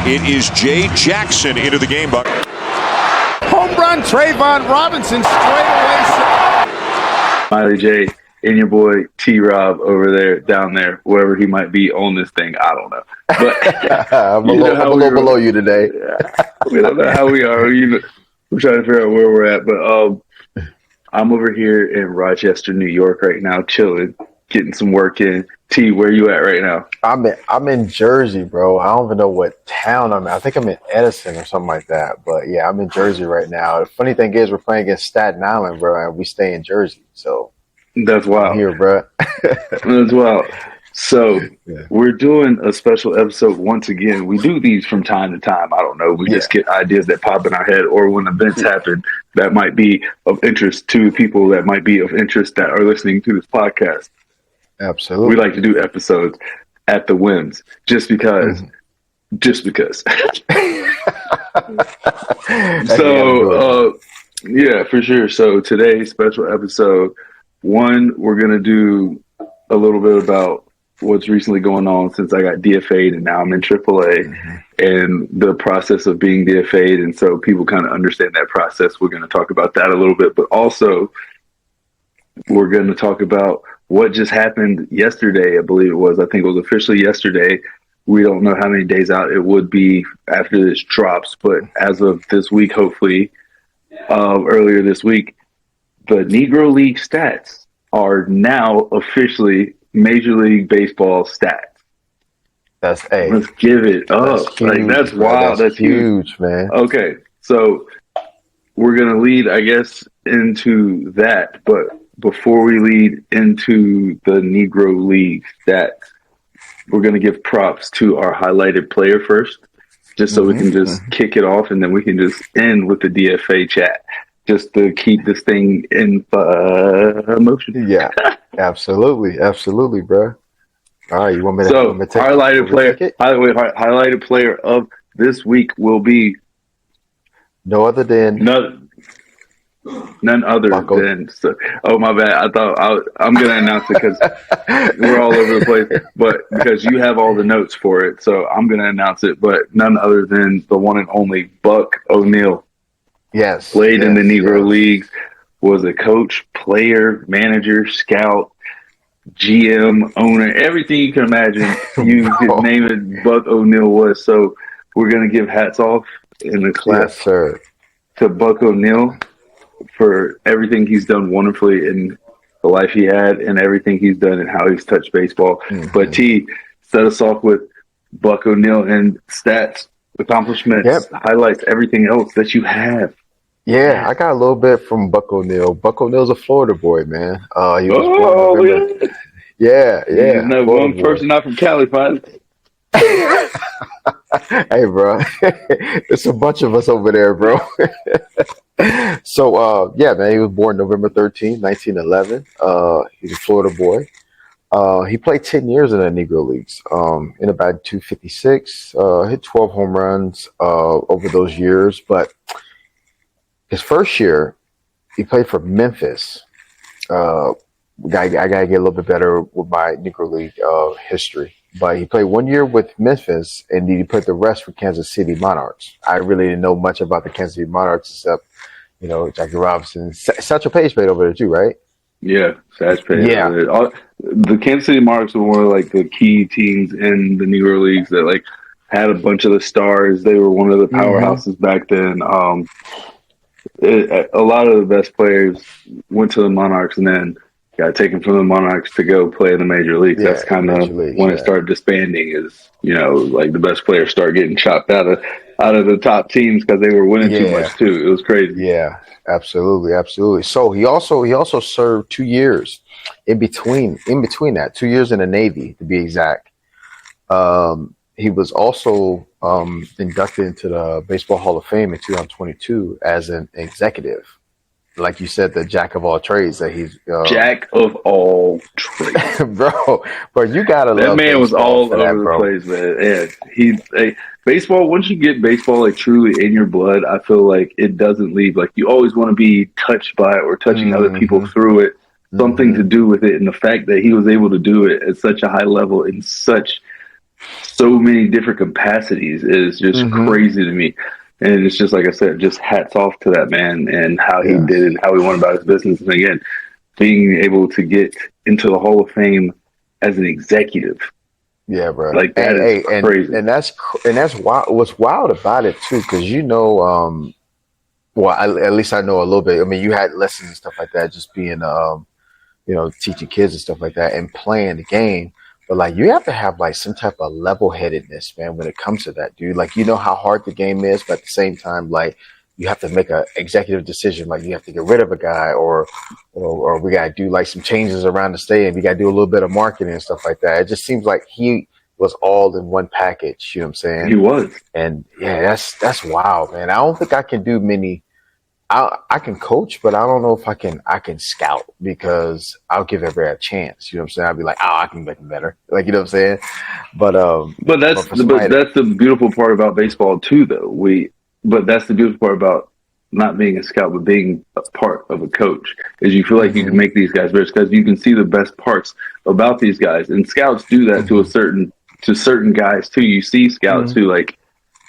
It is Jay Jackson into the game bucket. Home run, Trayvon Robinson straight away. Miley J and your boy T-Rob over there, down there, wherever he might be on this thing. I don't know. But I'm a little below you today. We don't know how we are. We're trying to figure out where we're at. But I'm over here in Rochester, New York right now, chilling, getting some work in. T, where you at right now? I'm in Jersey, bro. I don't even know what town I'm in. I think I'm in Edison or something like that. But yeah, I'm in Jersey right now. The funny thing is, we're playing against Staten Island, bro, and we stay in Jersey. So that's wild. I'm here, bro. That's wild. So we're doing a special episode once again. We do these from time to time. I don't know. We just get ideas that pop in our head, or when events happen that might be of interest to people that might be of interest that are listening to this podcast. Absolutely. We like to do episodes at the whims, just because. So, yeah, for sure. So today's special episode, we're going to do a little bit about what's recently going on since I got DFA'd and now I'm in AAA and the process of being DFA'd. And so people kind of understand that process. We're going to talk about that a little bit, but also we're going to talk about what just happened yesterday. I believe it was. I think it was officially yesterday. We don't know how many days out it would be after this drops, but as of this week, hopefully, earlier this week, the Negro League stats are now officially Major League Baseball stats. Let's give it up. That's wild. That's huge, man. Okay, so we're gonna lead, I guess, into that, but before we lead into the Negro League stats, we're going to give props to our highlighted player first, just so we can just kick it off, and then we can just end with the DFA chat, just to keep this thing in motion. Yeah, absolutely, bro. All right, you want me to? So, highlighted player of this week will be none other than. So, oh, my bad. I thought I'm going to announce it because we're all over the place, but because you have all the notes for it, so I'm going to announce it. But none other than the one and only Buck O'Neil. Yes, played in the Negro Leagues, was a coach, player, manager, scout, GM, owner, everything you can imagine. You could name it. Buck O'Neil was. So we're going to give hats off in the class to Buck O'Neil for everything he's done wonderfully in the life he had and everything he's done and how he's touched baseball. But T, set us off with Buck O'Neil and stats, accomplishments, highlights, everything else that you have. Yeah, I got a little bit from Buck O'Neil. Buck O'Neil's a Florida boy, man. He was born in November. Yeah. There's no one person not from Cali, finally. Hey, bro, it's a bunch of us over there, bro. So, man, he was born November 13th, 1911. He's a Florida boy. He played 10 years in the Negro Leagues, in about 256, hit 12 home runs over those years. But his first year, he played for Memphis. I got to get a little bit better with my Negro League history. But he played 1 year with Memphis, and he played the rest for Kansas City Monarchs. I really didn't know much about the Kansas City Monarchs except, Jackie Robinson. Satchel Paige played over there too, right? Yeah, Satchel Paige. Yeah. The Kansas City Monarchs were one of the key teams in the Negro Leagues that had a bunch of the stars. They were one of the powerhouses back then. A lot of the best players went to the Monarchs and then got taken from the Monarchs to go play in the Major Leagues. That's kind of when it started disbanding. Is the best players start getting chopped out of the top teams because they were winning too much too. It was crazy. Yeah, absolutely. So he also served 2 years in between that, 2 years in the Navy to be exact. He was also inducted into the Baseball Hall of Fame in 2022 as an executive. Like you said, the jack of all trades. That he's jack of all trades, bro. You gotta love that man. Was all over the place, man. Yeah, baseball. Once you get baseball truly in your blood, I feel like it doesn't leave. You always want to be touched by it or touching other people through it. Something to do with it, and the fact that he was able to do it at such a high level in such so many different capacities is just crazy to me. And it's just like I said, just hats off to that man and how he did it and how he went about his business. And again, being able to get into the Hall of Fame as an executive. Yeah, bro. Like that is crazy. And that's wild. What's wild about it too, because well, at least I know a little bit. I mean, you had lessons and stuff like that, just being teaching kids and stuff like that, and playing the game. But like, you have to have like some type of level-headedness, man, when it comes to that, dude. Like, you know how hard the game is, but at the same time, like, you have to make an executive decision. Like, you have to get rid of a guy, or we gotta do like some changes around the stadium. We gotta do a little bit of marketing and stuff like that. It just seems like he was all in one package. You know what I'm saying? He was, and yeah, that's wild, man. I don't think I can do many. I can coach, but I don't know if I can scout, because I'll give everybody a chance. You know what I'm saying? I'll be like, I can make them better. Like, you know what I'm saying? But that's the beautiful part about baseball too, though. But that's the beautiful part about not being a scout, but being a part of a coach, is you feel like you can make these guys better because you can see the best parts about these guys. And scouts do that to certain guys too. You see scouts who like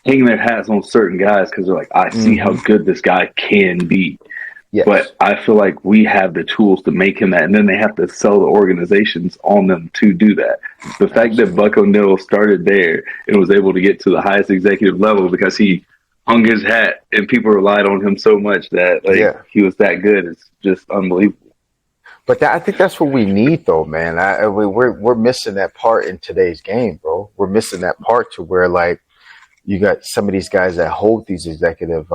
hang their hats on certain guys because they're like, I see how good this guy can be. Yes. But I feel like we have the tools to make him that, and then they have to sell the organizations on them to do that. The fact that Buck O'Neill started there and was able to get to the highest executive level because he hung his hat and people relied on him so much that he was that good is just unbelievable. But I think that's what we need, though, man. We're missing that part in today's game, bro. We're missing that part to where, like, you got some of these guys that hold these executive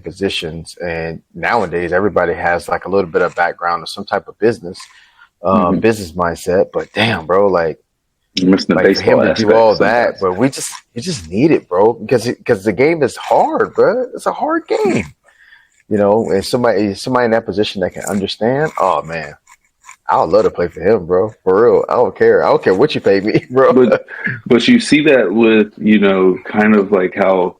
positions, and nowadays everybody has like a little bit of background or some type of business mindset. But damn, bro, like, you're missing the like for him baseball to do all that, sometimes. but we just need it, bro, because the game is hard, bro. It's a hard game, and somebody in that position that can understand. Oh man, I would love to play for him, bro. For real. I don't care. I don't care what you pay me, bro. But you see that with, kind of like how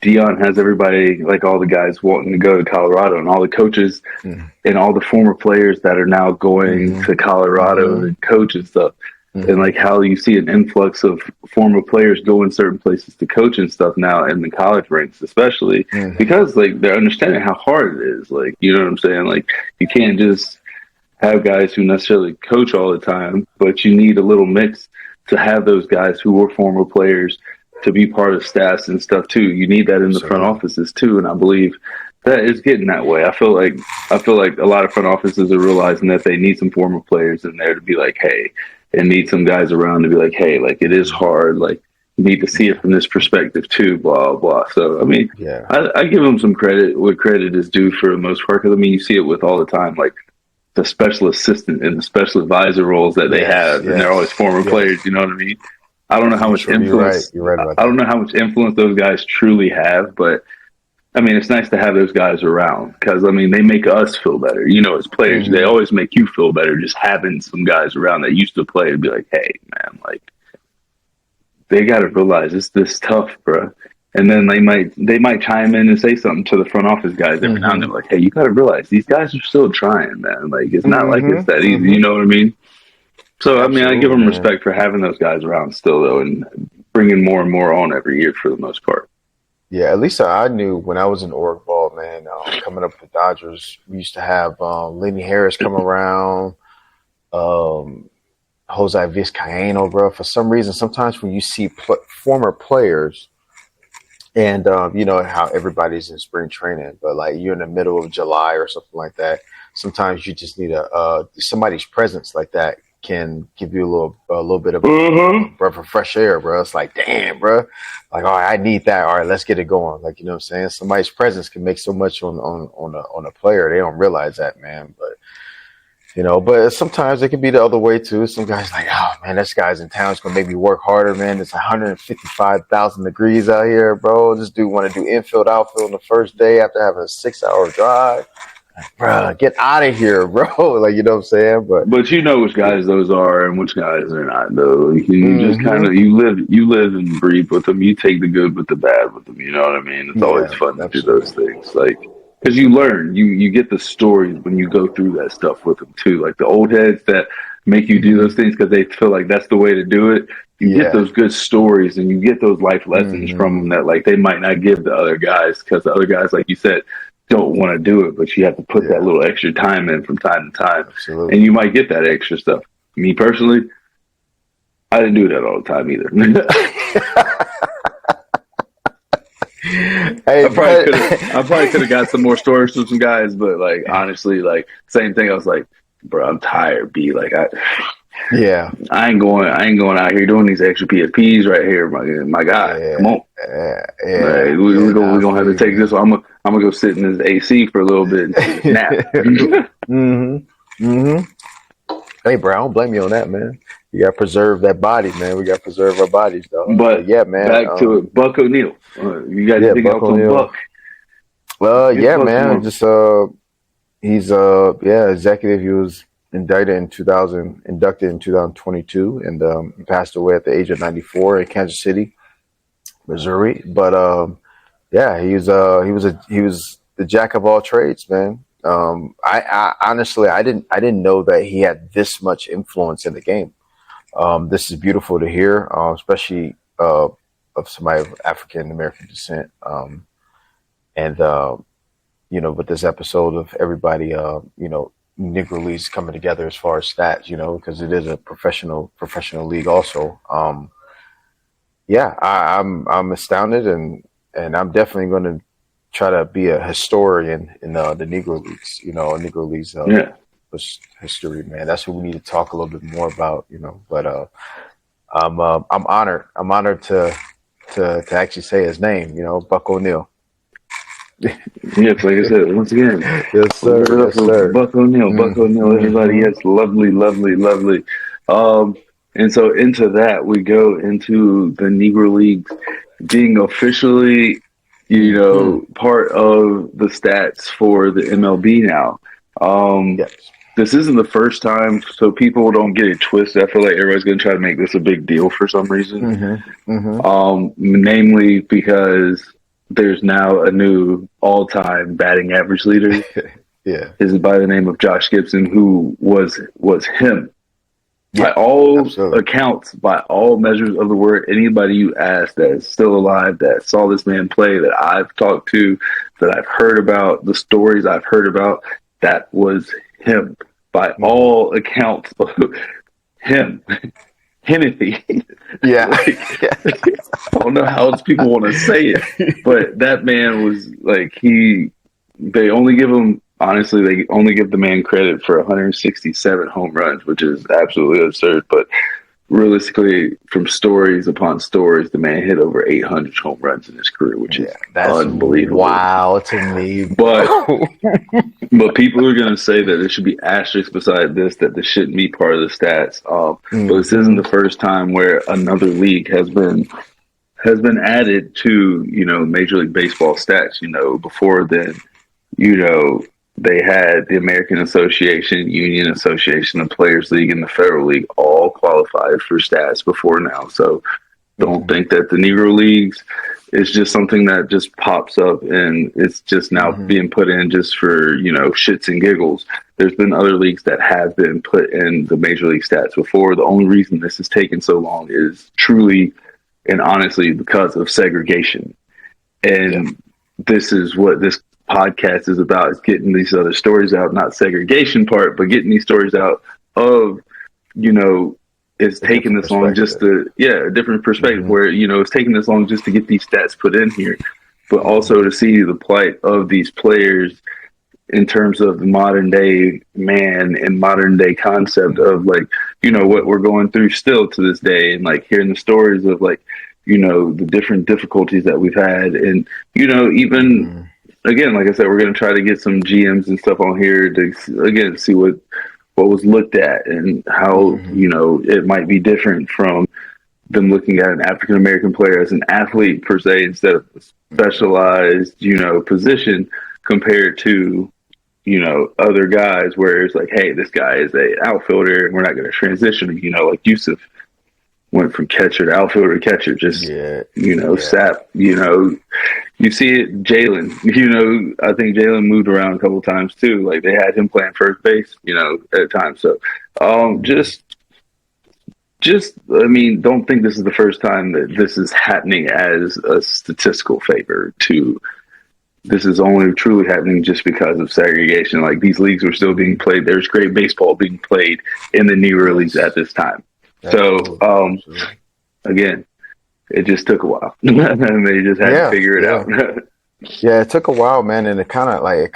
Dion has everybody, like all the guys wanting to go to Colorado, and all the coaches and all the former players that are now going to Colorado and coach and stuff. And like how you see an influx of former players going certain places to coach and stuff now in the college ranks, especially because like they're understanding how hard it is. Like, you know what I'm saying? Like, you can't just have guys who necessarily coach all the time, but you need a little mix to have those guys who were former players to be part of staffs and stuff too. You need that in the front offices too, and I believe that is getting that way. I feel like a lot of front offices are realizing that they need some former players in there to be like, hey, and need some guys around to be like, hey, like, it is hard, like, you need to see it from this perspective too, blah blah. So I mean, I give them some credit where credit is due for the most part, because I mean, you see it with all the time, like the special assistant and the special advisor roles that they have, and they're always former players. You know what I mean? I don't know how much influence. You're right about I don't know how much influence those guys truly have, but I mean, it's nice to have those guys around because I mean, they make us feel better. As players, they always make you feel better just having some guys around that used to play and be like, "Hey, man, like, they got to realize it's this tough, bro." And then they might chime in and say something to the front office guys every now and then, like, "Hey, you got to realize these guys are still trying, man. Like, it's not like it's that easy." You know what I mean? So, I mean, I give them respect for having those guys around still, though, and bringing more and more on every year for the most part. Yeah, at least I knew when I was in org ball, man, coming up with the Dodgers, we used to have Lenny Harris come around, Jose Vizcaíno, bro. For some reason, sometimes when you see former players, and you know how everybody's in spring training, but like you're in the middle of July or something like that, sometimes you just need somebody's presence like that can give you a little bit of a breath of fresh air, bro. It's like, damn, bro. Like, all right, I need that. All right, let's get it going. Like, you know what I'm saying? Somebody's presence can make so much on a player. They don't realize that, man. But but sometimes it can be the other way too. Some guys like, oh man, this guy's in town. It's gonna make me work harder, man. It's 155,000 degrees out here, bro. This dude want to do infield, outfield on the first day after having a 6-hour drive. Bro, get out of here, bro. Like, you know what I'm saying? But you know which guys those are and which guys are not, though. You just kind of you live and breathe with them. You take the good with the bad with them. You know what I mean? It's always fun to do those things, like, because you learn, you get the stories when you go through that stuff with them too. Like the old heads that make you do those things because they feel like that's the way to do it. You get those good stories and you get those life lessons from them that like they might not give the other guys because the other guys, like you said, don't want to do it, but you have to put that little extra time in from time to time. Absolutely. And you might get that extra stuff. Me personally, I didn't do that all the time either. Hey, I probably could have got some more stories from some guys, but like honestly, like same thing. I was like, bro, I'm tired. Like I ain't going out here doing these extra PFPs right here, my guy. Come on, like, we're gonna have to take this. I'm gonna go sit in this AC for a little bit and nap. Hey, bro, I don't blame you on that, man. You gotta preserve that body, man. We gotta preserve our bodies, though. But yeah, man. Back to it, Buck O'Neal. You got to dig out some Buck. Yeah, man. Just he's executive. He was inducted in 2022, and he passed away at the age of 94 in Kansas City, Missouri. But he was the jack of all trades, man. I honestly I didn't know that he had this much influence in the game. This is beautiful to hear, especially of somebody of African American descent. With this episode of everybody, Negro Leagues coming together as far as stats, because it is a professional league also. I'm astounded, and I'm definitely going to try to be a historian in the Negro Leagues, Negro Leagues history, man. That's what we need to talk a little bit more about, But I'm honored. I'm honored to actually say his name, Buck O'Neal. Yes, like I said, once again, yes, sir. Yes, sir. Buck O'Neal, Buck O'Neal, everybody. Yes, lovely. And so into that, we go into the Negro League being officially, part of the stats for the MLB now. Yes. This isn't the first time, so people don't get it twisted. I feel like everybody's going to try to make this a big deal for some reason. Namely because there's now a new all-time batting average leader. Yeah. This is by the name of Josh Gibson, who was him. Yeah, by all accounts, by all measures of the word, anybody you ask that is still alive, that saw this man play, that I've talked to, that I've heard about, the stories I've heard about, that was him. By all accounts, him. Hennessy. Yeah. I don't know how else people want to say it, but that man was like, they only give the man credit for 167 home runs, which is absolutely absurd. But realistically, from stories upon stories, the man hit over 800 home runs in his career, which is unbelievable. Wow, to me. But people are going to say that there should be asterisks beside this, that this shouldn't be part of the stats. But this isn't the first time where another league has been added to, Major League Baseball stats. Before then, they had the American Association, Union Association, the Players League, and the Federal League all qualified for stats before now. So don't think that the Negro Leagues is just something that just pops up and it's just now being put in just for, shits and giggles. There's been other leagues that have been put in the Major League stats before. The only reason this has taken so long is truly and honestly because of segregation. And this is what this podcast is about, is getting these other stories out, not segregation part, but getting these stories out of, it's taking this long just to, a different perspective where, it's taking this long just to get these stats put in here, but also to see the plight of these players in terms of the modern day man and modern day concept of what we're going through still to this day, and hearing the stories of the different difficulties that we've had, and even again, like I said, we're going to try to get some GMs and stuff on here to again see what was looked at and how it might be different from them looking at an African American player as an athlete per se instead of a specialized position compared to other guys where it's hey, this guy is a outfielder and we're not going to transition like Yusuf went from catcher to outfielder to catcher, just sap. You see it, Jalen. I think Jalen moved around a couple of times too. They had him playing first base, at a time. So I mean, don't think this is the first time that this is happening as a statistical favor to. This is only truly happening just because of segregation. Like, these leagues were still being played. There's great baseball being played in the Negro Leagues at this time. So, again, it just took a while. They just had to figure it out. Yeah, it took a while, man, and it kind of like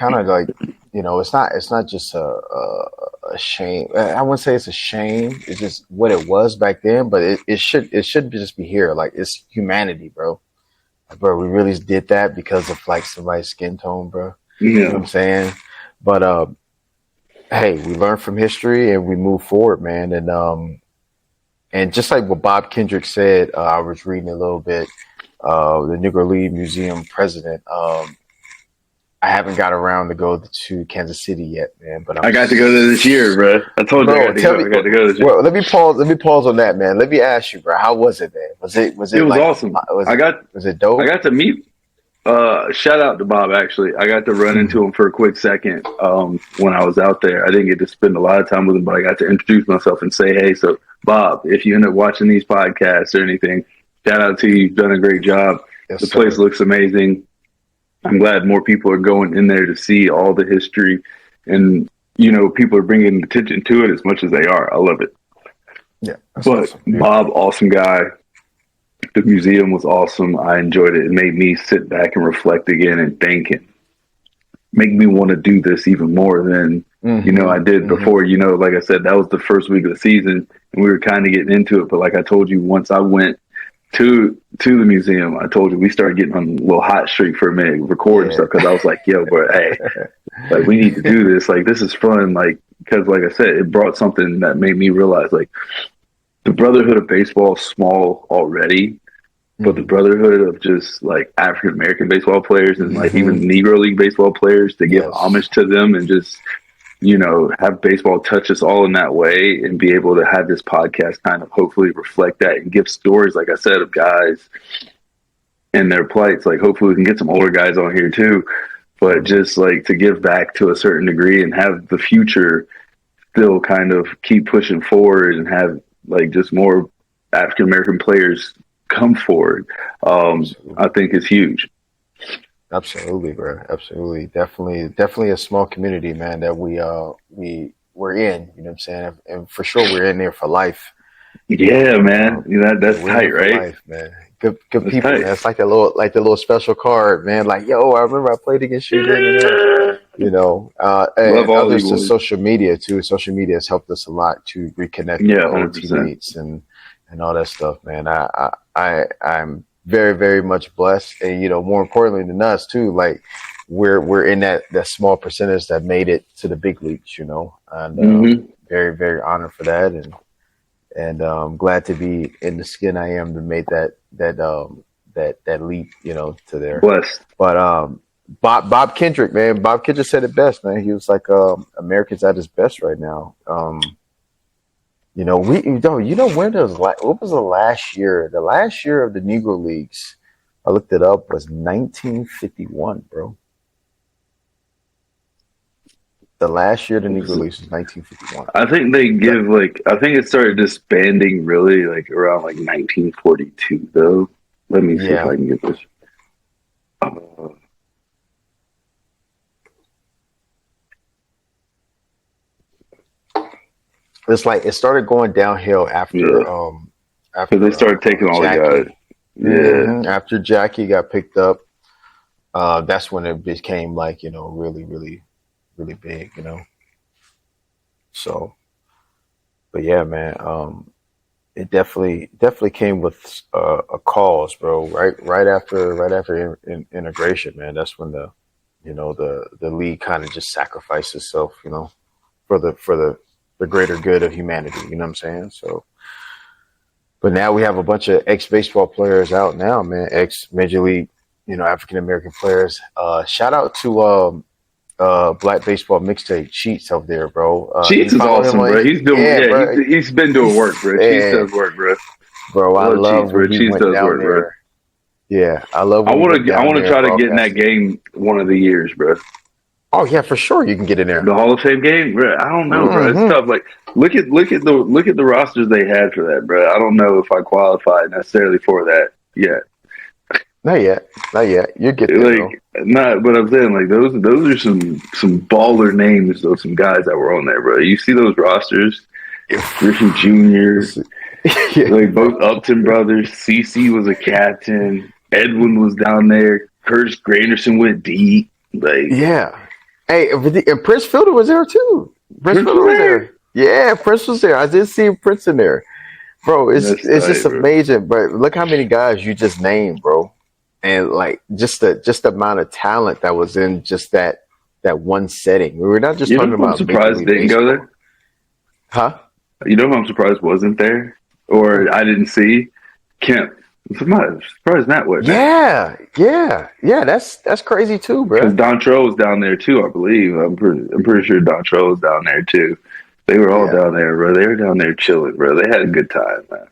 you know, it's not just a shame. I wouldn't say it's a shame. It's just what it was back then, but it should just be here. Like, it's humanity, bro. Bro, we really did that because of like somebody's skin tone, bro. You know what I'm saying? But hey, we learn from history and we move forward, man. And just like what Bob Kendrick said, I was reading a little bit. The Negro League Museum president. I haven't got around to go to Kansas City yet, man. But I got to go there this year, bro. I told you I got to go this year. Well, let me pause on that, man. Let me ask you, bro. How was it, man? Was it It was like, awesome. Was it dope? I got to meet. Shout out to Bob. Actually, I got to run into him for a quick second when I was out there. I didn't get to spend a lot of time with him, but I got to introduce myself and say, "Hey, so Bob, if you end up watching these podcasts or anything, shout out to you. You've done a great job. Yes, the place looks amazing. I'm glad more people are going in there to see all the history, and people are bringing attention to it as much as they are. I love it." Yeah, but awesome. Bob, awesome guy. The museum was awesome. I enjoyed it. It made me sit back and reflect again and think, and make me want to do this even more than I did before. Like I said, that was the first week of the season, and we were kind of getting into it. But like I told you, once I went to the museum, I told you we started getting on a little hot streak for a minute, recording stuff, because I was like, "Yo, but hey, like, we need to do this. Like, this is fun." Like, because like I said, it brought something that made me realize, like, the brotherhood of baseball is small already, but the brotherhood of just like African American baseball players and like even Negro League baseball players, to give homage to them and just have baseball touch us all in that way, and be able to have this podcast kind of hopefully reflect that and give stories, like I said, of guys and their plights. Like, hopefully we can get some older guys on here too, but just like to give back to a certain degree and have the future still kind of keep pushing forward and have like just more African American players come forward, I think is huge. Absolutely, bro. Absolutely. Definitely a small community, man, that we're in, you know what I'm saying? And for sure we're in there for life. Yeah, man. That's tight, right? Life, man. Good people, man. It's like the little special card, man. Like, yo, I remember I played against you. And others to social media too. Social media has helped us a lot to reconnect with old teammates and all that stuff, man. I'm very, very much blessed, and more importantly than us too, like we're in that small percentage that made it to the big leagues, and very, very honored for that, and glad to be in the skin I am to make that leap, to there. Blessed. But Bob Kendrick, man, Bob Kendrick said it best, man. He was like, America's at his best right now. What was the last year? The last year of the Negro Leagues, I looked it up, was 1951, bro. The last year of the Negro Leagues was 1951. I think they give I think it started disbanding really like around like 1942 though. Let me see if I can get this. It's like it started going downhill after they started taking all the guys. After Jackie got picked up, that's when it became like really, really, really big, So, but yeah, man, it definitely came with a cause, bro. Right after integration, man. That's when the league kind of just sacrificed itself, for the greater good of humanity, you know what I'm saying? So, but now we have a bunch of ex-baseball players out now, man, ex-Major League, African-American players. Shout out to Black Baseball Mixtape, Cheats out there, bro. Cheats is awesome, bro. He's doing, bro. He's been doing work, bro. Cheats does work, bro. Bro, I love when he went down there. Bro. Yeah, I love. I want to try to get in that game one of the years, bro. Oh yeah, for sure you can get in there. The Hall of Fame game, bro. I don't know, bro. It's tough. Like, look at the rosters they had for that, bro. I don't know if I qualify necessarily for that yet. Not yet. You get there, like, not. But I'm saying, like, those are some baller names of some guys that were on there, bro. You see those rosters? Griffey Jr., like both Upton brothers. CC was a captain. Edwin was down there. Curtis Granderson went deep. Like, yeah. Hey, and Prince Fielder was there too. Prince Fielder was there. Yeah, Prince was there. I did see Prince in there, bro. It's just amazing. But look how many guys you just named, bro, and like just the amount of talent that was in just that one setting. We were not just talking about. I'm surprised they didn't go there. Huh? You know who I'm surprised wasn't there, or I didn't see? Kemp. I'm surprised that wasn't. Yeah. That's crazy too, bro. Because Dontrell was down there too, I believe. I'm pretty sure Dontrell was down there too. They were all down there, bro. They were down there chilling, bro. They had a good time, man.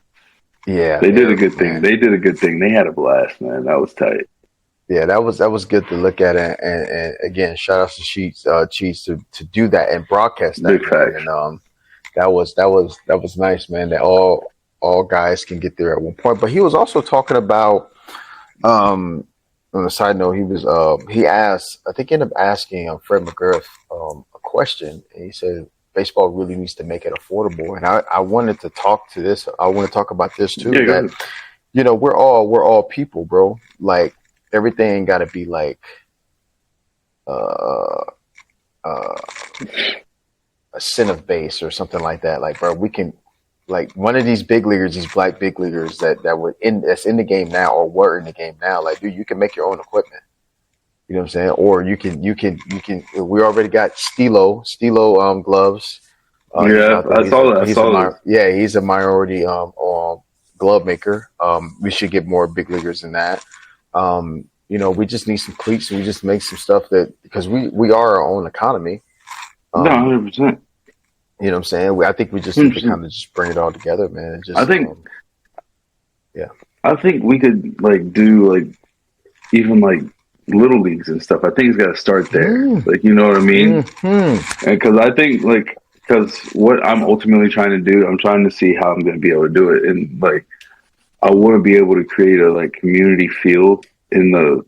Yeah, they did a good thing. They did a good thing. They had a blast, man. That was tight. Yeah, that was good to look at, and again, shout out to Cheats to do that and broadcast that. Big fact. And that was nice, man. That all guys can get there at one point. But he was also talking about, on a side note, he asked, I think, ended up asking Fred McGriff a question, and he said baseball really needs to make it affordable. And I wanted to talk to this. I want to talk about this too. Yeah, that we're all people, bro. Like everything got to be like a incentive base or something like that. Like, bro, we can. Like one of these big leaguers, these black big leaguers that's in the game now or were in the game now, like, dude, you can make your own equipment. You know what I'm saying? Or you can. We already got Stilo gloves. I saw that. He's a minority glove maker. We should get more big leaguers than that. We just need some cleats. And we just make some stuff because we are our own economy. No, 100%. You know what I'm saying? I think we just need to kind of just bring it all together, man. I think we could like do like even like little leagues and stuff. I think it's got to start there. Like, you know what I mean? And because I think because what I'm ultimately trying to do, I'm trying to see how I'm going to be able to do it, and like I want to be able to create a like community feel in the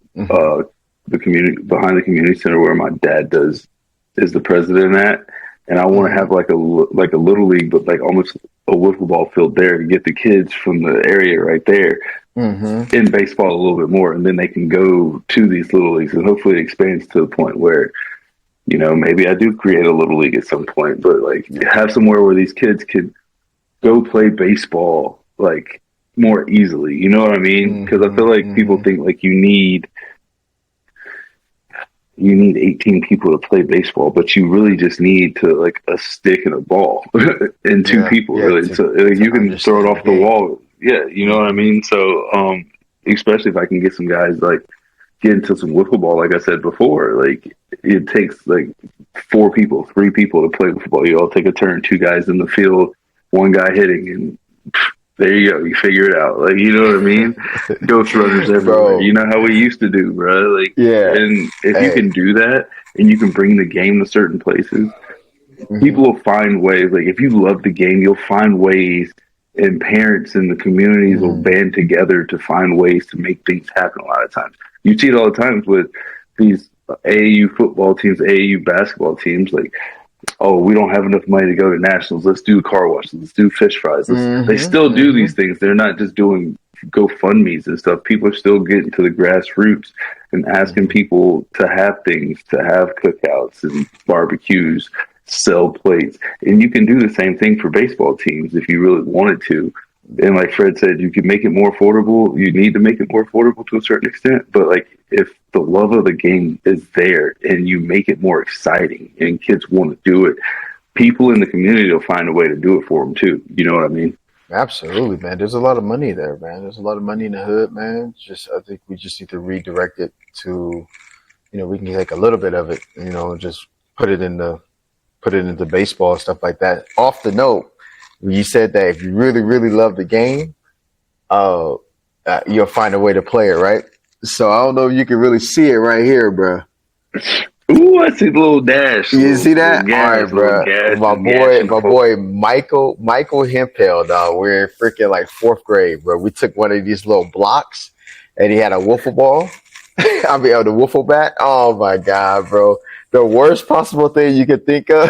community behind the community center where my dad is the president at. And I want to have like a little league, but like almost a wiffle ball field there to get the kids from the area right there in baseball a little bit more, and then they can go to these little leagues, and hopefully it expands to the point where, maybe I do create a little league at some point, but like have somewhere where these kids could go play baseball like more easily. You know what I mean? Because I feel like people think like you need 18 people to play baseball, but you really just need to like a stick and a ball and two people really. So you can throw it off the wall. Yeah. You know what I mean? So, especially if I can get some guys like get into some wiffle ball, like I said before, like it takes like 4 people, 3 people to play wiffle ball. You all take a turn, 2 guys in the field, 1 guy hitting, and there you go. You figure it out. Like, you know what I mean? Ghost runners everywhere. Bro. You know how we used to do, bro. Like, and if you can do that and you can bring the game to certain places, people will find ways. Like, if you love the game, you'll find ways, and parents and the communities will band together to find ways to make things happen a lot of times. You see it all the times with these AAU football teams, AAU basketball teams, like, oh, we don't have enough money to go to nationals. Let's do car washes. Let's do fish fries. They still do these things. They're not just doing GoFundMes and stuff. People are still getting to the grassroots and asking people to have things, to have cookouts and barbecues, sell plates. And you can do the same thing for baseball teams if you really wanted to. And like Fred said, you can make it more affordable. You need to make it more affordable to a certain extent. But like if the love of the game is there and you make it more exciting and kids want to do it, people in the community will find a way to do it for them too. You know what I mean? Absolutely, man. There's a lot of money there, man. There's a lot of money in the hood, man. I think we just need to redirect it to, we can take a little bit of it, just put it into baseball and stuff like that. Off the note, you said that if you really, really love the game, you'll find a way to play it, right? So I don't know if you can really see it right here, bro. Ooh, I see the little dash. You see that? All right, Little bro. gas, My boy, Michael Hempel, dog. We're in freaking like fourth grade, bro. We took one of these little blocks, and he had a wiffle ball. I mean, the wiffle bat. Oh my god, bro! The worst possible thing you could think of,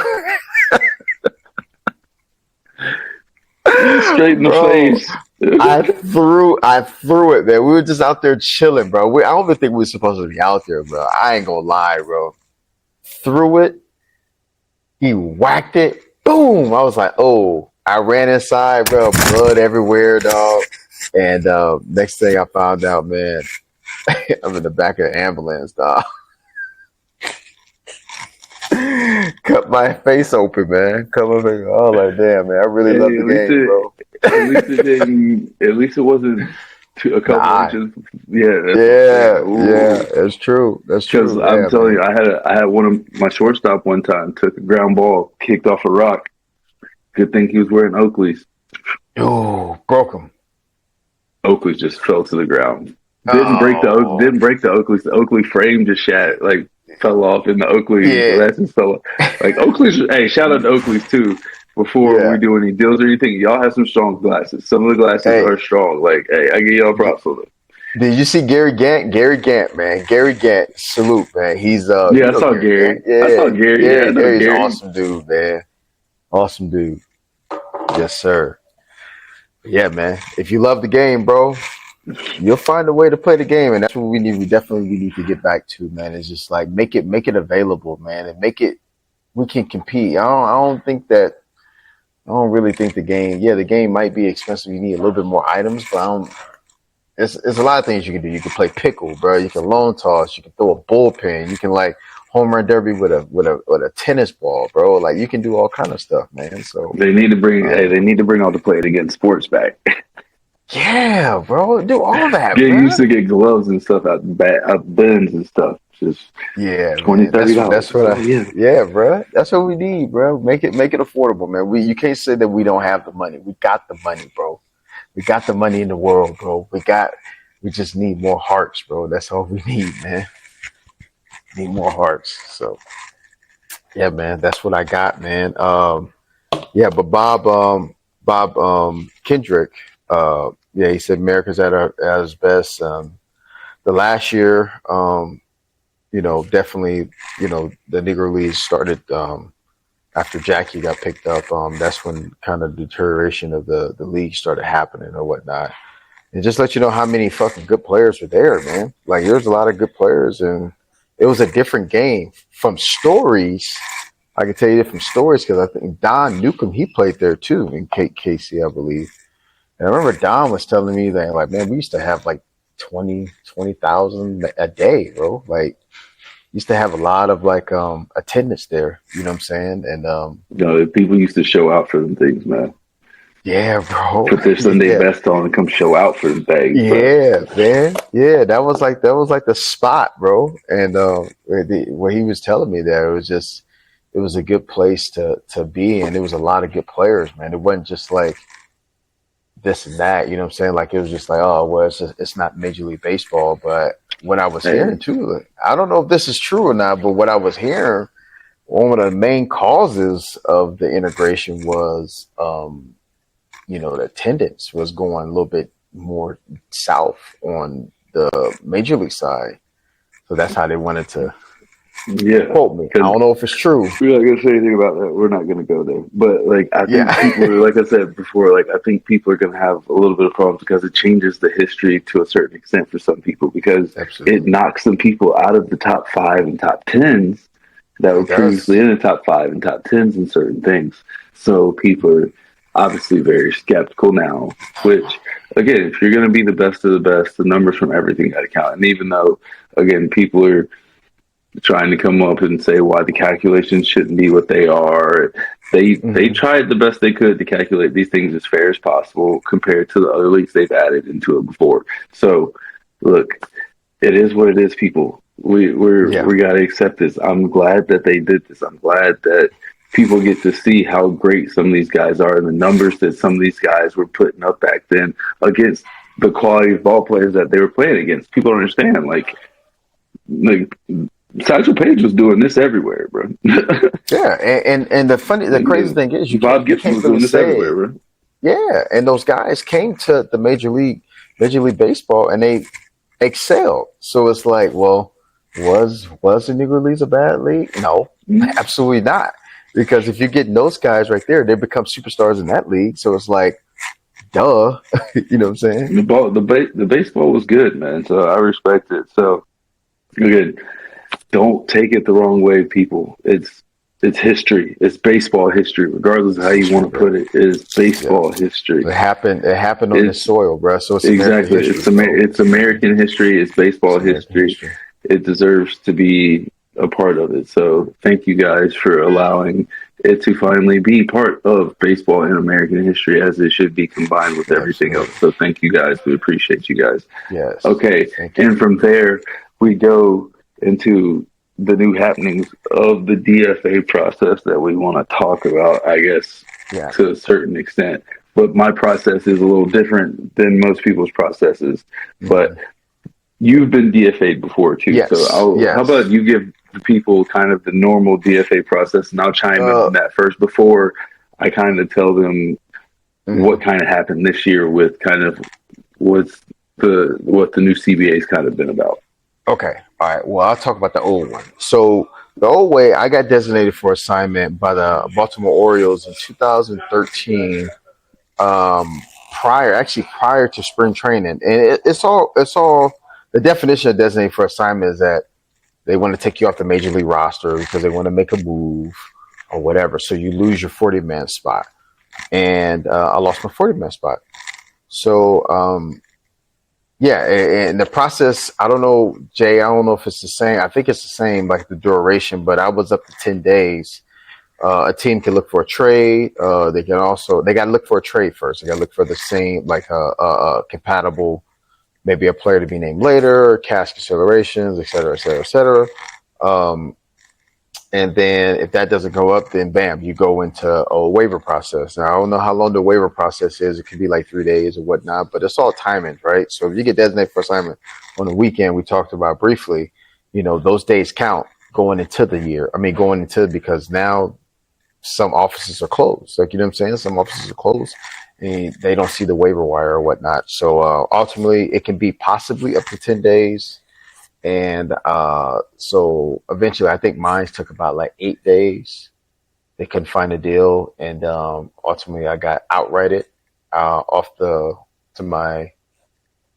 straight in the bro. face. I threw it, man. We were just out there chilling, bro. I don't even think we were supposed to be out there, bro. I ain't gonna lie, bro. Threw it. He whacked it. Boom! I was like, oh. I ran inside, bro. Blood everywhere, dog. And next thing I found out, man, I'm in the back of the ambulance, dog. Cut my face open, man. Cut my face. Oh, like damn, man. I really love the game, bro. At least it didn't. At least it wasn't a couple inches. Yeah. That's true. That's true. Because I'm telling you, I had one of my shortstop one time took a ground ball, kicked off a rock. Good thing he was wearing Oakleys. Oh, broke him. Oakleys just fell to the ground. Didn't break the Oakleys. The Oakley frame just shat, like fell off in the Oakley. Yeah. That's just fell. Like Oakleys. Hey, shout out to Oakleys too. Before we do any deals or anything, y'all have some strong glasses. Some of the glasses are strong. Like, hey, I give y'all props for them. Did you see Gary Gant? Gary Gant, man. Gary Gant, salute, man. He's I saw Gary. Yeah, I saw Gary. Yeah, Gary's an awesome dude, man. Awesome dude. Yes, sir. Yeah, man. If you love the game, bro, you'll find a way to play the game, and that's what we need. We need to get back to, man. It's just like make it available, man, and make it. We can compete. I don't really think the game. Yeah, the game might be expensive. You need a little bit more items, but It's a lot of things you can do. You can play pickle, bro. You can lone toss. You can throw a bullpen. You can like home run derby with a tennis ball, bro. Like you can do all kind of stuff, man. So they need to bring all the play it against sports back. Yeah, bro. Do all that. They used to get gloves and stuff out bins and stuff. Just $20, $30. That's what yeah, bro. That's what we need, bro. Make it affordable, man. You can't say that we don't have the money. We got the money, bro. We got the money in the world, bro. We just need more hearts, bro. That's all we need, man. Need more hearts. So yeah, man, that's what I got, man. But Bob Kendrick, he said America's at its best. The last year, definitely, the Negro League started after Jackie got picked up. That's when kind of deterioration of the league started happening or whatnot. And just let you know how many fucking good players were there, man. Like there's a lot of good players, and it was a different game. From stories, I can tell you from stories because I think Don Newcomb, he played there too in KC, I believe. And I remember Don was telling me that, like, man, we used to have like 20,000 a day, bro. Like, used to have a lot of like attendance there. You know what I'm saying? And people used to show out for them things, man. Yeah, bro. Put their Sunday best on and come show out for them things. Yeah, man. Yeah, that was like the spot, bro. And where he was telling me that it was a good place to be, and there was a lot of good players, man. It wasn't just like this and that, you know what I'm saying? Like it was just like, oh, well, it's not Major League Baseball. But what I was hearing too, like, I don't know if this is true or not, but what I was hearing, one of the main causes of the integration was, the attendance was going a little bit more south on the Major League side. So that's how they wanted to quote me. I don't know if it's true. We're not going to say anything about that. We're not going to go there. But like, I think people are, like I said before, like I think people are going to have a little bit of problems because it changes the history to a certain extent for some people because it knocks some people out of the top 5 and top 10s that were previously in the top 5 and top 10s in certain things. So people are obviously very skeptical now, which again, if you're going to be the best of the best, the numbers from everything got to count. And even though, again, people are trying to come up and say why the calculations shouldn't be what they are, they tried the best they could to calculate these things as fair as possible compared to the other leagues they've added into it before. So, look, it is what it is, people. We got to accept this. I'm glad that they did this. I'm glad that people get to see how great some of these guys are and the numbers that some of these guys were putting up back then against the quality of ball players that they were playing against. People don't understand. Like Satchel Paige was doing this everywhere, bro. Yeah, and the crazy thing is Bob you Gibson can't was really doing this say everywhere, it. bro. Yeah, and those guys came to the Major League Baseball, and they excelled. So it's like, well, was the Negro Leagues a bad league? No, absolutely not. Because if you're getting those guys right there, they become superstars in that league. So it's like, duh, you know what I'm saying? The baseball was good, man. So I respect it. So again, don't take it the wrong way, people. It's history. It's baseball history, regardless of how you want History, to bro. put it. It is Yeah, baseball history. it happened. It happened on this It's soil, bro. So it's American exactly history, bro. it's American history. It's It's baseball American history. history. It deserves to be a part of it. So thank you guys for allowing it to finally be part of baseball and American history, as it should be combined with everything else. Absolutely. So thank you guys. We appreciate you guys. Yes. Okay, Thank you. and from there we go into the new happenings of the DFA process that we want to talk about, I guess, Yeah. to a certain extent. But my process is a little different than most people's processes. But Mhm. you've been DFA'd before too, so Yes. how about Yes. you give the people kind of the normal DFA process, and I'll chime in Uh, on that first before I kind of tell them mhm. what kind of happened this year with kind of what's what the new CBA's kind of been about. Okay. All right. Well, I'll talk about the old one. So the old way, I got designated for assignment by the Baltimore Orioles in 2013. Um, prior to spring training, and it's all. The definition of designated for assignment is that they want to take you off the major league roster because they want to make a move or whatever. So you lose your 40-man spot, and I lost my 40-man spot. So yeah, and the process, I don't know, Jay, I don't know if it's the same. I think it's the same, like the duration, but I was up to 10 days. A team can look for a trade. They got to look for a trade first. They got to look for the same, like a compatible, maybe a player to be named later, cash considerations, et cetera, et cetera, et cetera. Um, and then if that doesn't go up, then bam, you go into a waiver process. Now, I don't know how long the waiver process is. It could be like 3 days or whatnot, but it's all timing, right? So if you get designated for assignment on the weekend, we talked about briefly, those days count going into the year. I mean, because now some offices are closed. Like, you know what I'm saying? Some offices are closed and they don't see the waiver wire or whatnot. So ultimately, it can be possibly up to 10 days. And so eventually, I think mine took about like 8 days. They couldn't find a deal, and ultimately, I got outrighted off to my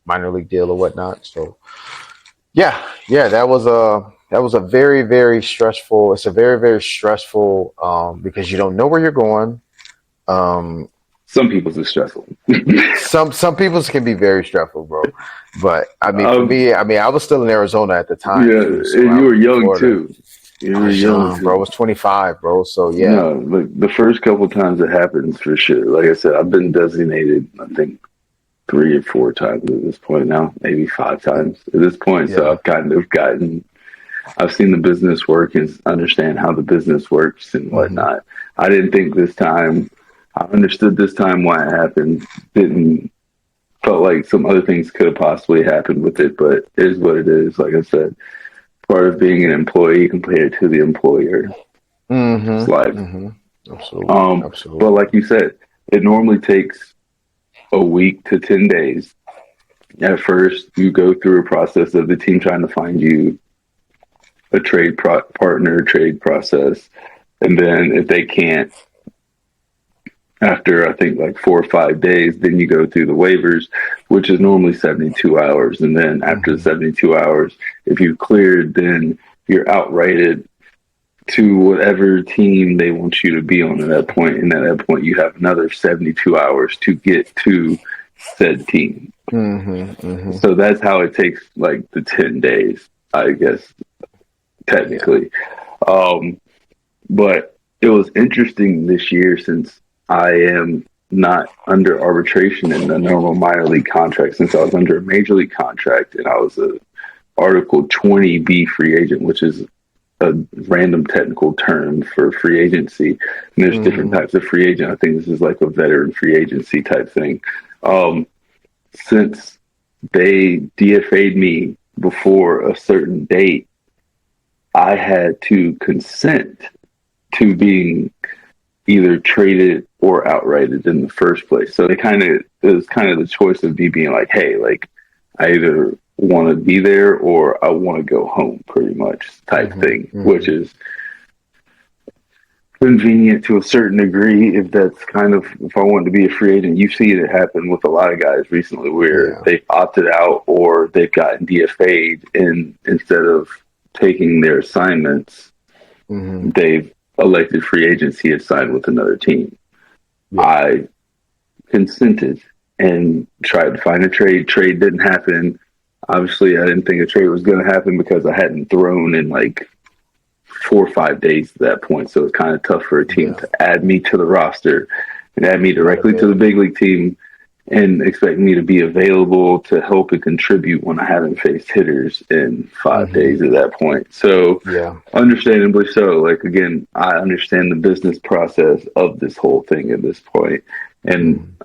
minor league deal or whatnot. So yeah, that was a very very stressful. It's a very very stressful because you don't know where you're going. Um, Some people's is stressful. some people's can be very stressful, bro. But I mean, for um, me, I was still in Arizona at the time yeah, too, so and I you was were in young Florida. too. You I were was young young, bro. I too. was 25, bro. So yeah. No, like the first couple times it happens for sure. Like I said, I've been designated, I think 3 or 4 times at this point now, maybe 5 times at this point. So Yeah. I've kind of I've seen the business work and understand how the business works and Hmm. whatnot. I didn't think this time, I understood this time why it happened. Didn't felt like some other things could have possibly happened with it, but it is what it is. Like I said, part of being an employee compared to the employer. It's Hmm. life. Hmm. Absolutely. But Absolutely. like you said, it normally takes a week to 10 days. At first, you go through a process of the team trying to find you a partner, trade process. And then if they can't, after I think like 4 or 5 days, then you go through the waivers, which is normally 72 hours. And then after the Hmm. 72 hours, if you've cleared, then you're outrighted to whatever team they want you to be on at that point. And at that point, you have another 72 hours to get to said team. Hmm. Hmm. So that's how it takes like the 10 days, I guess, Yeah. technically. Um, but it was interesting this year since I am not under arbitration in the normal minor league contract, since I was under a major league contract and I was a Article 20B free agent, which is a random technical term for free agency. And there's different Hmm. types of free agent. I think this is like a veteran free agency type thing. Since they DFA'd me before a certain date, I had to consent to being either traded or outrighted in the first place. So it was kind of the choice of me being like, hey, like I either want to be there or I want to go home, pretty much type thing, which is convenient to a certain degree. If I wanted to be a free agent, you see it happen with a lot of guys recently where they've opted out or they've gotten DFA'd, and instead of taking their assignments, they've elected free agency is signed with another team. Yeah. I consented and tried to find a trade. Trade didn't happen. Obviously, I didn't think a trade was going to happen because I hadn't thrown in like 4 or 5 days at that point. So it's kind of tough for a team to add me to the roster and add me directly to the big league team and expect me to be available to help and contribute when I haven't faced hitters in 5 days at that point. So understandably so, like, again, I understand the business process of this whole thing at this point. And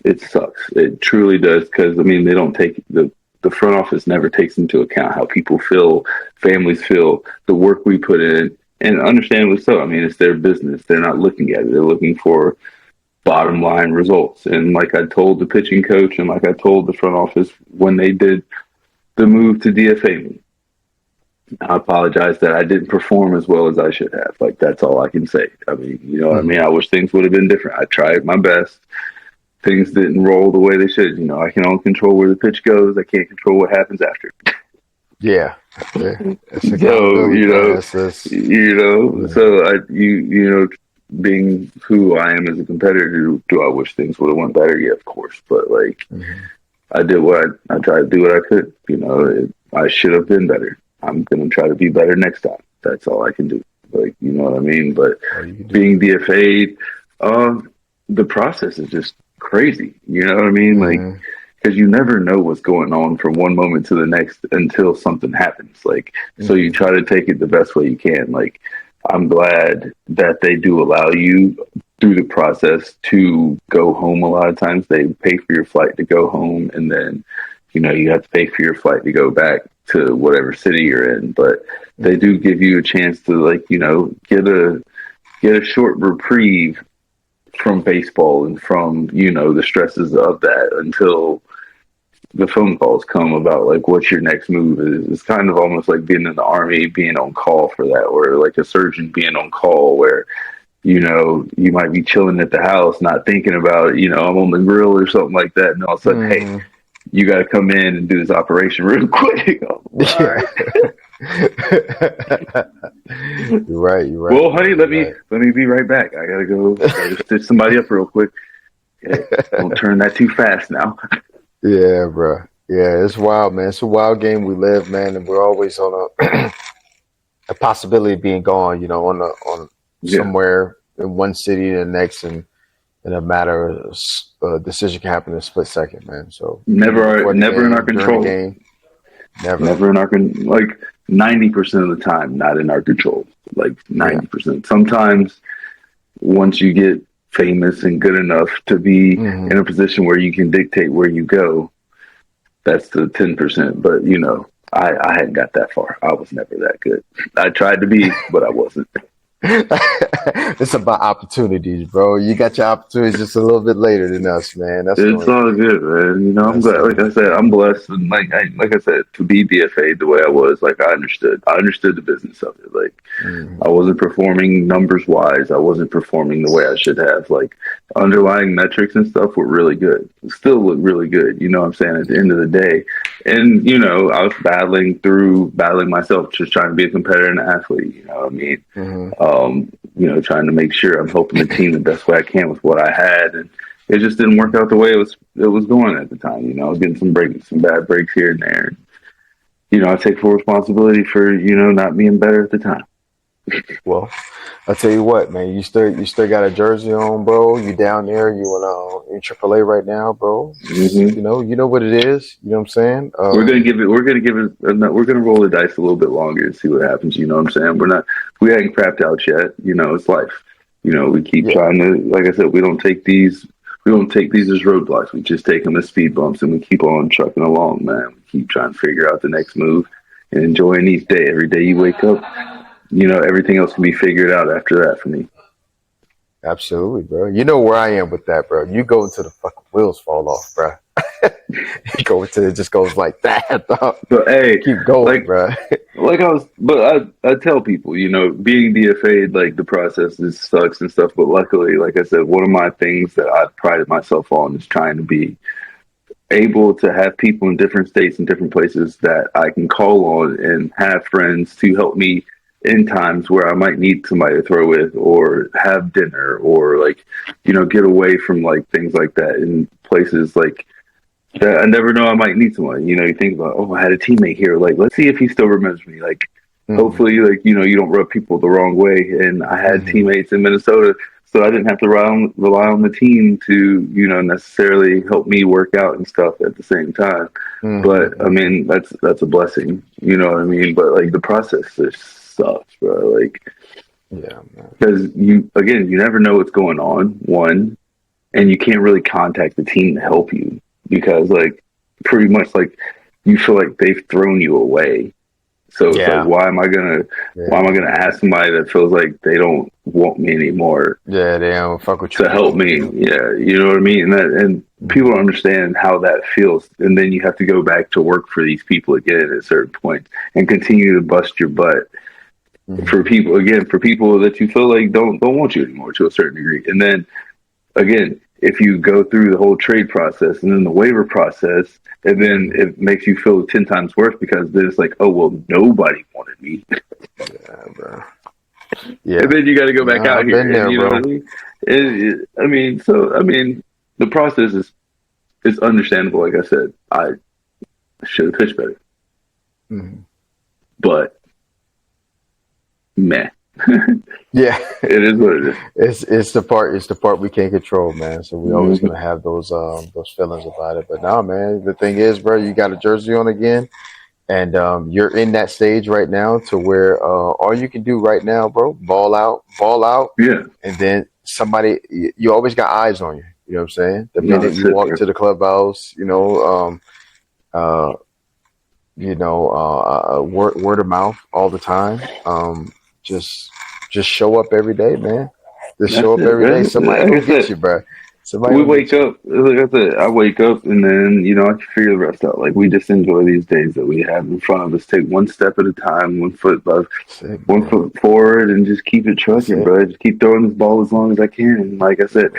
it sucks. It truly does. Cause I mean, they don't take the front office never takes into account how people feel, families feel, the work we put in, and understandably so. I mean, it's their business. They're not looking at it. They're looking for bottom line results. And like I told the pitching coach and like I told the front office when they did the move to DFA me, I apologize that I didn't perform as well as I should have. Like, that's all I can say. I mean, you know what I mean? I wish things would have been different. I tried my best. Things didn't roll the way they should. You know, I can only control where the pitch goes. I can't control what happens after. Yeah. So, being who I am as a competitor, do I wish things would have went better? Yeah, of course. But like, I did I tried to do what I could. You know, I should have been better. I'm going to try to be better next time. That's all I can do. Like, you know what I mean? But being DFA'd, the process is just crazy. You know what I mean? Like, because you never know what's going on from one moment to the next until something happens. Like, so you try to take it the best way you can. Like, I'm glad that they do allow you through the process to go home. A lot of times they pay for your flight to go home, and then, you know, you have to pay for your flight to go back to whatever city you're in. But they do give you a chance to, like, you know, get a short reprieve from baseball and from, you know, the stresses of that until the phone calls come about, like, what your next move is. It's kind of almost like being in the Army, being on call for that, or like a surgeon being on call where, you know, you might be chilling at the house, not thinking about, you know, I'm on the grill or something like that. And all of a sudden, hey, you got to come in and do this operation real quick. You're right. Well, honey, let me be right back. I gotta go stitch somebody up real quick. Okay, don't turn that too fast now. Yeah, bro. Yeah, it's wild, man. It's a wild game we live, man, and we're always on a possibility of being gone. You know, on somewhere in one city to the next, and in a matter of a decision can happen in a split second, man. So never in our control. Never in our like 90% of the time, not in our control. Like 90%. Sometimes once you get famous and good enough to be in a position where you can dictate where you go, that's the 10%. But, you know, I hadn't got that far. I was never that good. I tried to be, but I wasn't. It's about opportunities, bro. You got your opportunities just a little bit later than us, man. It's all good, man. You know, I'm glad. Like I said, I'm blessed, and like I said, to be DFA'd the way I was, like I understood the business of it. Like I wasn't performing numbers wise. I wasn't performing the way I should have. Like underlying metrics and stuff were really good. Still look really good. You know what I'm saying? At the end of the day, and you know, I was battling myself, just trying to be a competitor and an athlete. You know what I mean? You know, trying to make sure I'm helping the team the best way I can with what I had, and it just didn't work out the way it was going at the time. You know, I was getting some bad breaks here and there. You know, I take full responsibility for, you know, not being better at the time. Well, I'll tell you what, man. You still got a jersey on, bro. You down there? You in AAA right now, bro? You know what it is. You know what I'm saying? We're gonna roll the dice a little bit longer and see what happens. You know what I'm saying? We ain't crapped out yet. You know, it's life. You know, we keep trying to. Like I said, we don't take these as roadblocks. We just take them as speed bumps, and we keep on trucking along, man. We keep trying to figure out the next move and enjoying each day. Every day you wake up, everything else can be figured out after that for me. Absolutely, bro. You know where I am with that, bro. You go until the fucking wheels fall off, bro. You go until it just goes like that, dog. But hey, keep going, bro. I tell people, being DFA'd, like the process sucks and stuff. But luckily, like I said, one of my things that I've prided myself on is trying to be able to have people in different states and different places that I can call on and have friends to help me in times where I might need somebody to throw with or have dinner or get away from like things like that in places like that. I never know I might need someone. You think about, I had a teammate here. Like, let's see if he still remembers me. Like, hopefully, you don't rub people the wrong way. And I had teammates in Minnesota, so I didn't have to rely on the team to, necessarily help me work out and stuff at the same time. But I mean, that's a blessing. You know what I mean? But like the process just sucks, bro. Like, yeah, man. Because you never know what's going on. One, and you can't really contact the team to help you because like pretty much like you feel like they've thrown you away. So it's like, why am I gonna ask somebody that feels like they don't want me anymore? Yeah, they don't fuck with you to help me. Yeah, you know what I mean. And people don't understand how that feels. And then you have to go back to work for these people again at a certain point and continue to bust your butt for people that you feel like don't want you anymore to a certain degree. And then again, if you go through the whole trade process and then the waiver process, and then it makes you feel 10 times worse because then it's like, oh, well, nobody wanted me. Yeah, bro. Yeah. And then you got to go back out here. There, you know what I mean? The process is understandable. Like I said, I should have pitched better. But, meh. Yeah, it is what it is. It's the part we can't control, man. So we're always gonna have those feelings about it. But now, man, the thing is, bro, you got a jersey on again, and you're in that stage right now to where all you can do right now, bro, ball out. Yeah. And then somebody, you always got eyes on you. You know what I'm saying? The minute you walk to the clubhouse, word of mouth all the time. Just show up every day, man. Show up every day. Somebody will get you, bro. We wake up. Like I said, I wake up and then I can figure the rest out. Like we just enjoy these days that we have in front of us. Take one step at a time, one foot forward, and just keep it trucking, bro. Just keep throwing this ball as long as I can. And like I said,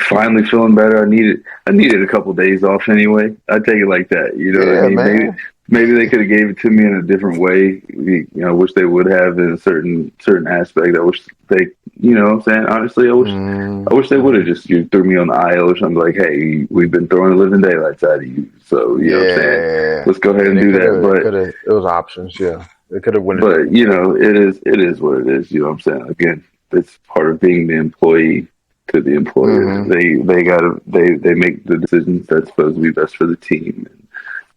finally feeling better. I needed a couple days off anyway. I take it like that. You know what I mean? Man. Maybe they could have gave it to me in a different way. I wish they would have in a certain aspect. I wish they, what I'm saying? Honestly, I wish they would have just threw me on the IL or something like, hey, we've been throwing the living daylights out of you. So, you know what I'm saying? Let's go ahead and do that. But it was options, yeah. They could have won it. But, it is what it is. You know what I'm saying? Again, it's part of being the employee to the employer. They make the decisions that's supposed to be best for the team.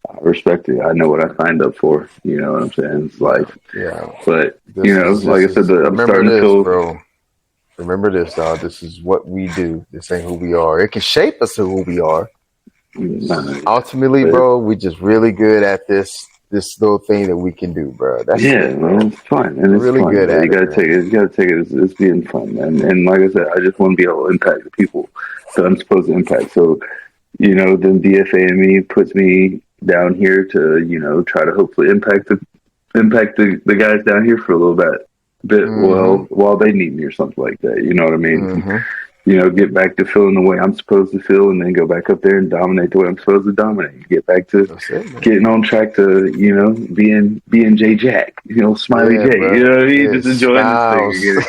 I respect it. I know what I signed up for. You know what I'm saying? It's life. Yeah. But, like I said, I'm starting to feel... bro. Remember this, dog. This is what we do. This ain't who we are. It can shape us to who we are. Ultimately, bro, we're just really good at this little thing that we can do, bro. Bro, it's fun. And it's really fun, good at it. You gotta take it. It's being fun, man. And like I said, I just want to be able to impact the people that I'm supposed to impact. So, then DFA and me puts me down here to try to hopefully impact the guys down here for a little bit while they need me or something like that. You know what I mean? Get back to feeling the way I'm supposed to feel, and then go back up there and dominate the way I'm supposed to dominate. Get back to getting on track to being J Jack, Smiley J. Bro. You know what I mean? Just enjoying this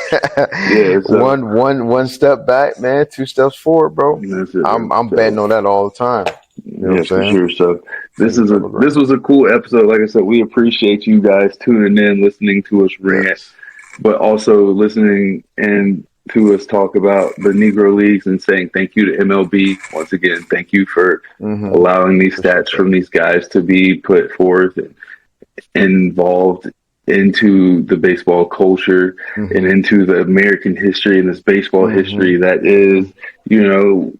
thing. So one step back, man. 2 steps forward, bro. I'm betting on that all the time. You know what I'm saying? For sure. So this was a cool episode. Like I said, we appreciate you guys tuning in, listening to us rant, but also listening and to us talk about the Negro Leagues and saying thank you to MLB once again. Thank you for allowing these stats from these guys to be put forth and involved into the baseball culture and into the American history and this baseball history that is,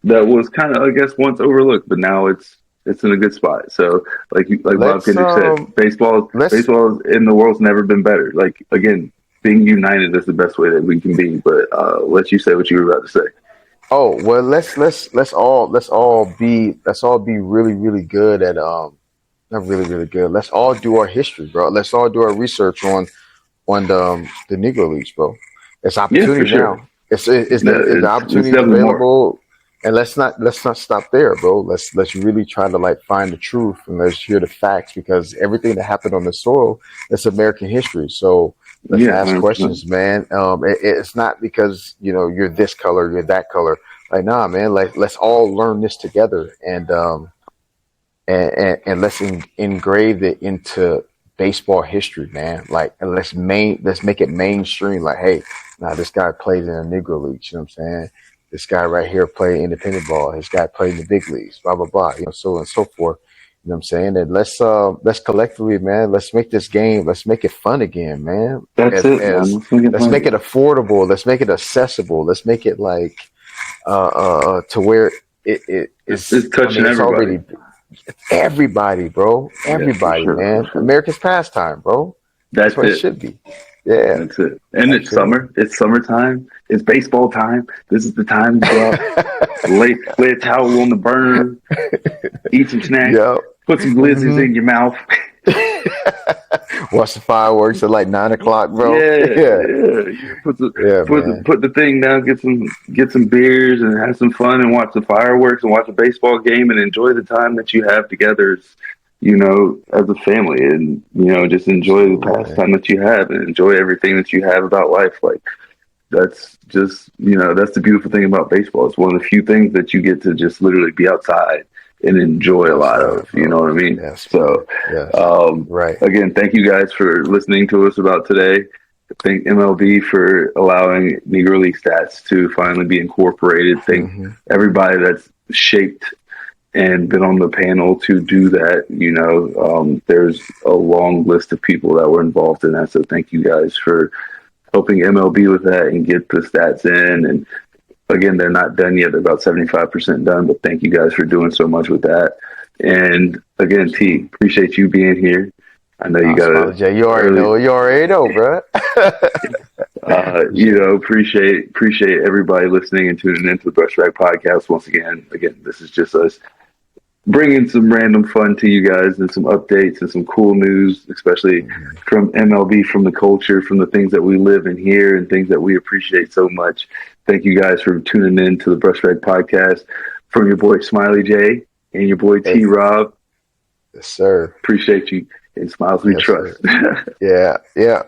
that was kind of, I guess, once overlooked, but now it's It's in a good spot. So, like Bob Let's Kendrick said, baseball in the world's never been better. Like, again, being united is the best way that we can be. But let you say what you were about to say. Oh well, let's all be really really good at not really really good. Let's all do our history, bro. Let's all do our research on the Negro Leagues, bro. It's Yeah, for opportunity sure. now. The It's opportunity is definitely more. available, and let's not stop there, bro. Let's really try to like find the truth and let's hear the facts because everything that happened on the soil is American history. So let's Yeah, ask 100%. questions, man. It's not because you're this color, you're that color. Like, nah, man. Like, let's all learn this together, and let's engrave it into baseball history, man. Like, and let's make it mainstream. Like, hey, now this guy plays in the Negro League. You know what I'm saying? This guy right here played independent ball. This guy played in the big leagues. Blah blah blah. So on and so forth. You know what I'm saying? And let's collectively, man. Let's make this game. Let's make it fun again, man. That's As it, man. as Let's make it let's make fun. it affordable. Let's make it accessible. Let's make it like to where it is. It's I mean, touching it's everybody. already everybody, bro. Yeah, for Everybody, sure, for man. sure. America's pastime, bro. That's That's what it it. should be. Yeah, That's it. And it's absolutely. summer. It's summertime. It's baseball time. This is the time to go out, lay a towel on the burner, eat some snacks, Yep. put some blizzards hmm in your mouth. Watch the fireworks at like 9 o'clock, bro. Yeah, Yeah, yeah. Put the yeah, put the man. put the thing down. Get some beers and have some fun and watch the fireworks and watch a baseball game and enjoy the time that you have together. As a family, and just enjoy the Absolutely, man. pastime that you have and enjoy everything that you have about life. Like that's just that's the beautiful thing about baseball. It's one of the few things that you get to just literally be outside and enjoy a lot Outside, of. You know bro. what I mean? Yes, man. So, Yes. Right. again, thank you guys for listening to us about today. Thank MLB for allowing Negro League stats to finally be incorporated. Thank hmm everybody that's shaped and been on the panel to do that. There's a long list of people that were involved in that. So thank you guys for helping MLB with that and get the stats in. And again, they're not done yet. They're about 75% done, but thank you guys for doing so much with that. And again, T, appreciate you being here. I know you I got smile, a Jay. You already early, know. You already know, bro. Appreciate it. appreciate everybody listening and tuning into the Brushback podcast. Once again, this is just us bringing some random fun to you guys and some updates and some cool news, especially Mhm. from MLB, from the culture, from the things that we live and hear and things that we appreciate so much. Thank you guys for tuning in to the Brushback podcast from your boy Smiley J and your boy Hey, T Rob. yes, sir. Appreciate you. In Smiles We Yes, sir. Trust. Yeah, yeah.